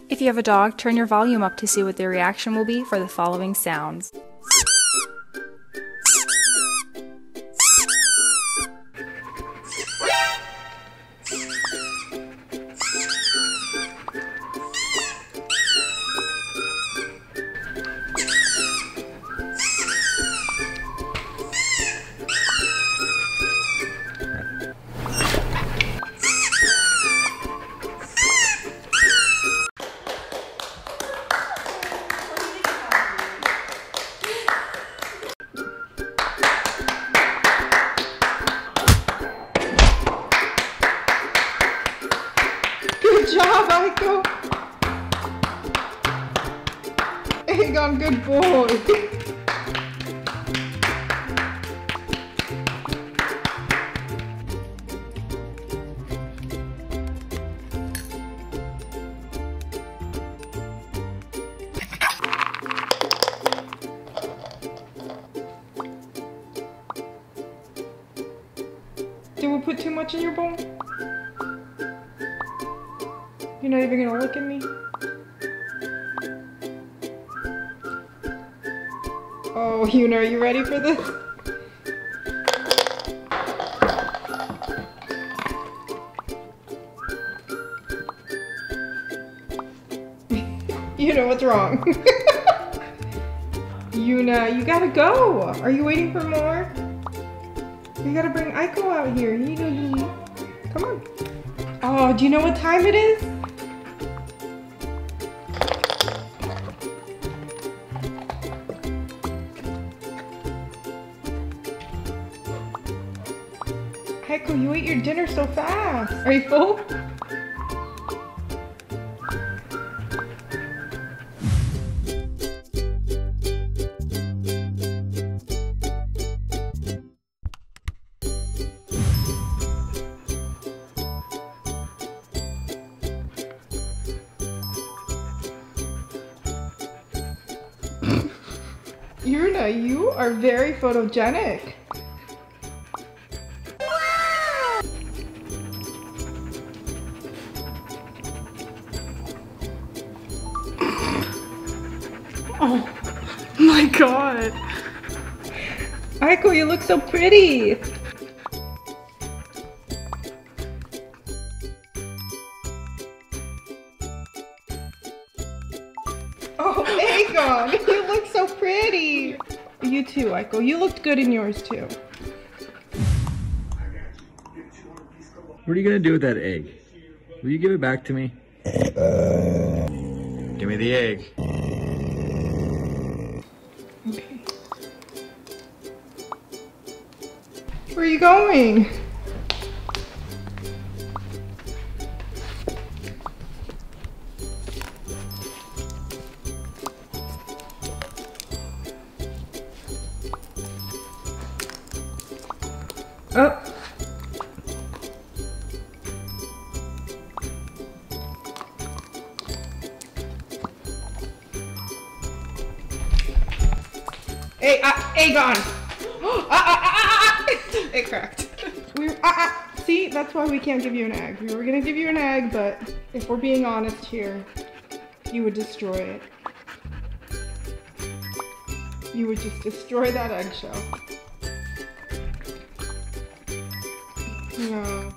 If you have a dog, turn your volume up to see what their reaction will be for the following sounds. Good job, Aiko! Aegon, good boy! Did we put too much in your bowl? You're not even gonna look at me? Oh, Yuna, are you ready for this? Yuna, what's wrong? Yuna, you gotta go! Are you waiting for more? You gotta bring Aiko out here. You need to eat. Come on. Oh, do you know what time it is? Aiko, you ate your dinner so fast. Are you full? Yuna, you are very photogenic. Oh my god. Aiko, you look so pretty. Oh, Aegon, you look so pretty. You too, Aiko. You looked good in yours too. What are you gonna do with that egg? Will you give it back to me? Give me the egg. Okay. Where are you going? Oh. Hey, Aegon! It cracked. See, that's why we can't give you an egg. We were gonna give you an egg, but if we're being honest here, you would destroy it. You would just destroy that eggshell. No.